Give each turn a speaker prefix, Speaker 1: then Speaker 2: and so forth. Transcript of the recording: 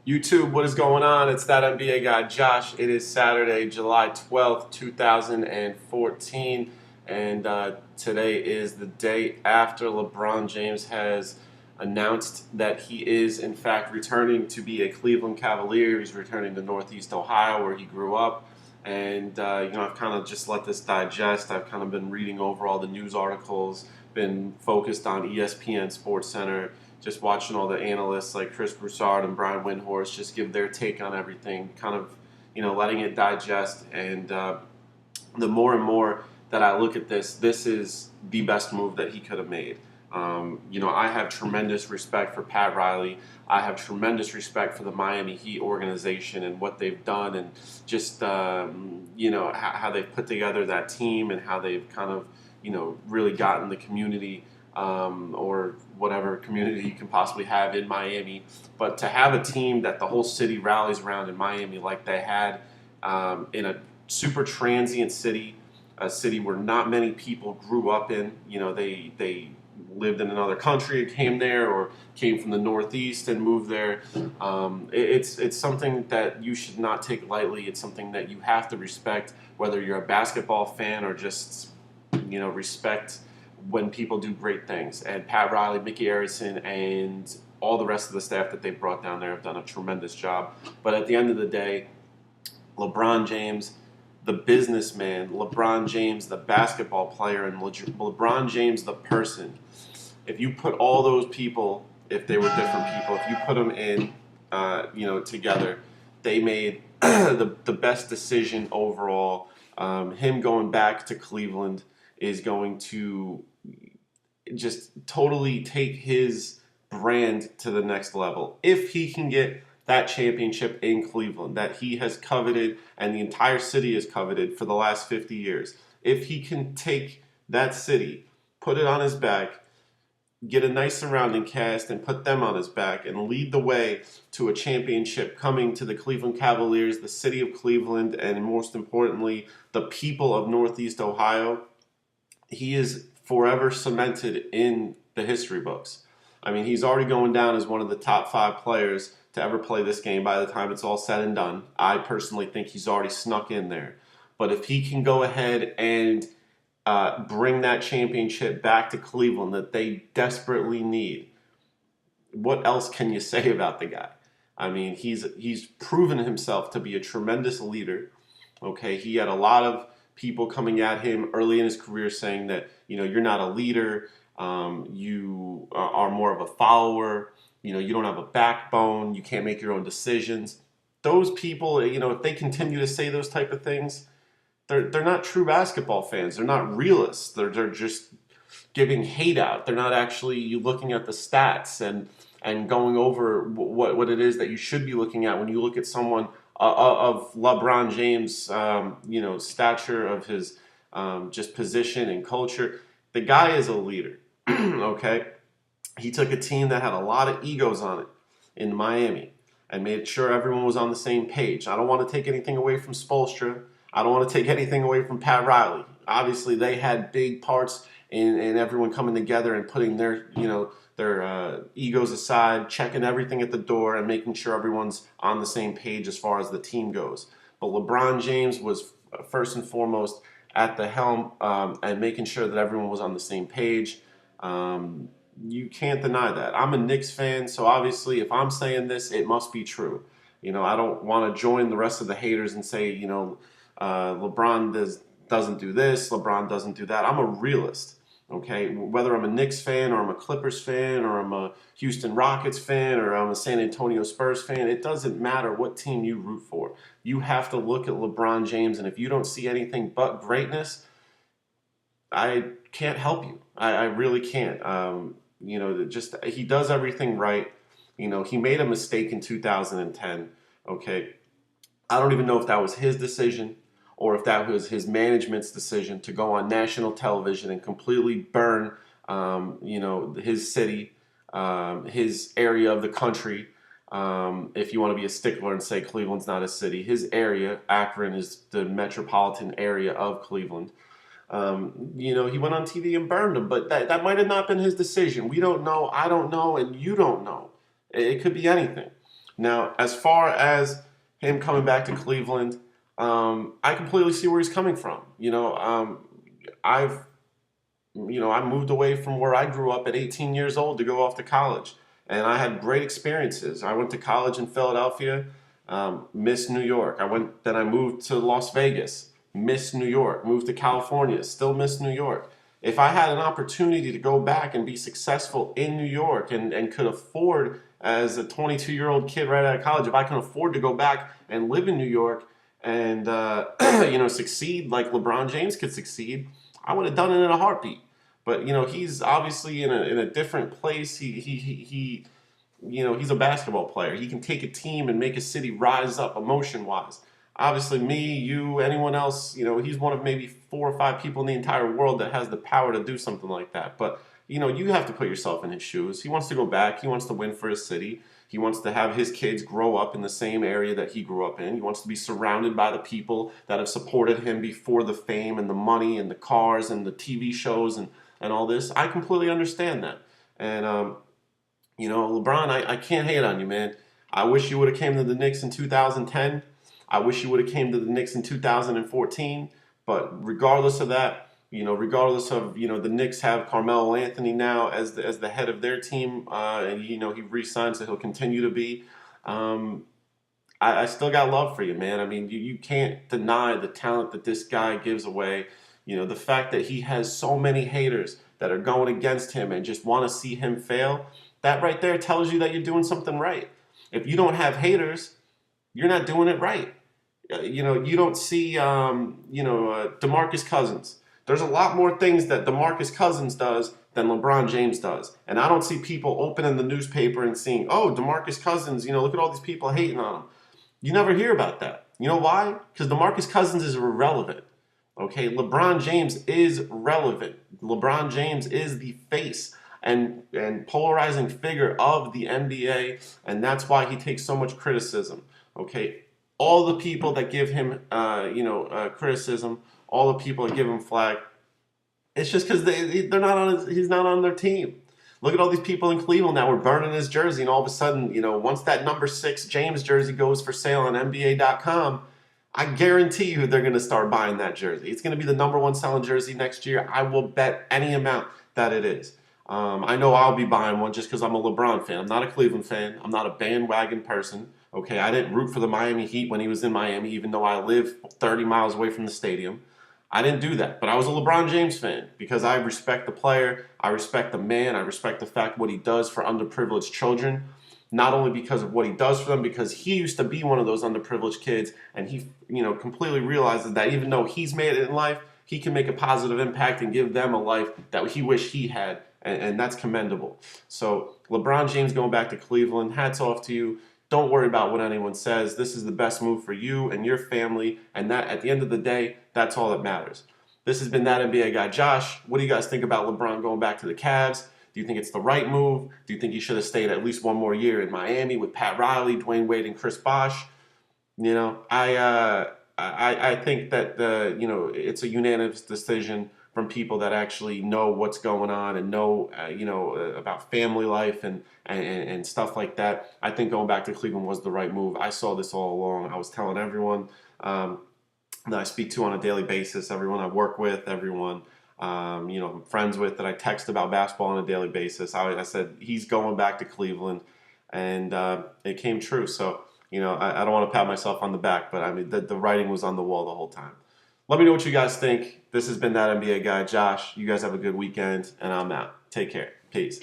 Speaker 1: YouTube, what is going on? It's that NBA guy, Josh. It is Saturday, July 12th, 2014, and today is the day after LeBron James has announced that he is, in fact, returning to be a Cleveland Cavalier. He's returning to Northeast Ohio, where he grew up. And, I've kind of just let this digest. I've kind of been reading over all the news articles, been focused on ESPN Sports Center, just watching all the analysts like Chris Broussard and Brian Windhorst just give their take on everything, kind of, letting it digest. And the more and more that I look at this is the best move that he could have made. I have tremendous respect for Pat Riley. I have tremendous respect for the Miami Heat organization and what they've done, and just how they've put together that team and how they've kind of really gotten the community or whatever community you can possibly have in Miami. But to have a team that the whole city rallies around in Miami like they had in a super transient city, a city where not many people grew up in. They lived in another country and came there, or came from the Northeast and moved there. It's something that you should not take lightly. It's something that you have to respect, whether you're a basketball fan or just respect when people do great things. And Pat Riley, Mickey Arison, and all the rest of the staff that they brought down there have done a tremendous job. But at the end of the day, LeBron James, the businessman, LeBron James, the basketball player, and LeBron James, the person, if you put all those people, if they were different people, if you put them in, together, they made the best decision overall. Him going back to Cleveland is going to just totally take his brand to the next level. If he can get that championship in Cleveland that he has coveted and the entire city has coveted for the last 50 years, if he can take that city, put it on his back, get a nice surrounding cast and put them on his back and lead the way to a championship coming to the Cleveland Cavaliers, the city of Cleveland, and most importantly, the people of Northeast Ohio, he is forever cemented in the history books. I mean, he's already going down as one of the top 5 players to ever play this game by the time it's all said and done. I personally think he's already snuck in there. But if he can go ahead and bring that championship back to Cleveland that they desperately need, what else can you say about the guy? I mean, he's proven himself to be a tremendous leader. Okay, he had a lot of people coming at him early in his career saying that, you're not a leader, you are more of a follower, you don't have a backbone, you can't make your own decisions. Those people, if they continue to say those type of things, they're not true basketball fans. They're not realists. They're just giving hate out. They're not actually looking at the stats and going over what it is that you should be looking at when you look at someone of LeBron James, stature, of his just position and culture. The guy is a leader. Okay, he took a team that had a lot of egos on it in Miami and made sure everyone was on the same page. I don't want to take anything away from Spoelstra. I don't want to take anything away from Pat Riley. Obviously, they had big parts in everyone coming together and putting their egos aside, checking everything at the door, and making sure everyone's on the same page as far as the team goes. But LeBron James was first and foremost at the helm and making sure that everyone was on the same page. You can't deny that. I'm a Knicks fan, so obviously if I'm saying this, it must be true. I don't want to join the rest of the haters and say, LeBron doesn't do this, LeBron doesn't do that. I'm a realist. Okay, whether I'm a Knicks fan or I'm a Clippers fan or I'm a Houston Rockets fan or I'm a San Antonio Spurs fan, it doesn't matter what team you root for. You have to look at LeBron James, and if you don't see anything but greatness, I can't help you. I really can't. Just he does everything right. He made a mistake in 2010. Okay, I don't even know if that was his decision or if that was his management's decision to go on national television and completely burn, his city, his area of the country. If you want to be a stickler and say Cleveland's not a city, his area, Akron, is the metropolitan area of Cleveland. He went on TV and burned them, but that might have not been his decision. We don't know, I don't know, and you don't know. It could be anything. Now, as far as him coming back to Cleveland, I completely see where he's coming from. I've I moved away from where I grew up at 18 years old to go off to college, and I had great experiences. I went to college in Philadelphia, missed New York. Then I moved to Las Vegas, missed New York. Moved to California, still missed New York. If I had an opportunity to go back and be successful in New York and could afford, as a 22-year-old kid right out of college, if I can afford to go back and live in New York and succeed like LeBron James could succeed, I would have done it in a heartbeat. But he's obviously in a different place. He's a basketball player. He can take a team and make a city rise up emotion wise. Obviously, me, you, anyone else, he's one of maybe 4 or 5 people in the entire world that has the power to do something like that. But you have to put yourself in his shoes. He wants to go back. He wants to win for his city. He wants to have his kids grow up in the same area that he grew up in. He wants to be surrounded by the people that have supported him before the fame and the money and the cars and the TV shows and all this. I completely understand that. And, LeBron, I can't hate on you, man. I wish you would have came to the Knicks in 2010. I wish you would have came to the Knicks in 2014. But regardless of that, regardless of, the Knicks have Carmelo Anthony now as the head of their team, and he re-signed, so he'll continue to be. I still got love for you, man. I mean, you can't deny the talent that this guy gives away. The fact that he has so many haters that are going against him and just want to see him fail, that right there tells you that you're doing something right. If you don't have haters, you're not doing it right. You don't see, DeMarcus Cousins. There's a lot more things that DeMarcus Cousins does than LeBron James does. And I don't see people opening the newspaper and seeing, oh, DeMarcus Cousins, look at all these people hating on him. You never hear about that. You know why? Because DeMarcus Cousins is irrelevant. Okay, LeBron James is relevant. LeBron James is the face and polarizing figure of the NBA, and that's why he takes so much criticism. Okay, all the people that give him, criticism, all the people that give him flack, it's just because they're not on he's not on their team. Look at all these people in Cleveland that were burning his jersey, and all of a sudden, once that number 6 James jersey goes for sale on NBA.com, I guarantee you they're going to start buying that jersey. It's going to be the number 1 selling jersey next year. I will bet any amount that it is. I know I'll be buying one just because I'm a LeBron fan. I'm not a Cleveland fan. I'm not a bandwagon person. Okay, I didn't root for the Miami Heat when he was in Miami, even though I live 30 miles away from the stadium. I didn't do that, but I was a LeBron James fan because I respect the player, I respect the man, I respect the fact what he does for underprivileged children. Not only because of what he does for them, because he used to be one of those underprivileged kids, and he, completely realizes that even though he's made it in life, he can make a positive impact and give them a life that he wished he had, and that's commendable. So LeBron James going back to Cleveland, hats off to you. Don't worry about what anyone says. This is the best move for you and your family, and that at the end of the day, that's all that matters. This has been That NBA Guy Josh. What do you guys think about LeBron going back to the Cavs? Do you think it's the right move? Do you think he should have stayed at least one more year in Miami with Pat Riley, Dwayne Wade, and Chris Bosh? I think that it's a unanimous decision from people that actually know what's going on and know about family life and stuff like that. I think going back to Cleveland was the right move. I saw this all along. I was telling everyone that I speak to on a daily basis, everyone I work with, everyone I'm friends with that I text about basketball on a daily basis. I said he's going back to Cleveland, and it came true. So I don't want to pat myself on the back, but I mean the writing was on the wall the whole time. Let me know what you guys think. This has been That NBA Guy Josh. You guys have a good weekend, and I'm out. Take care. Peace.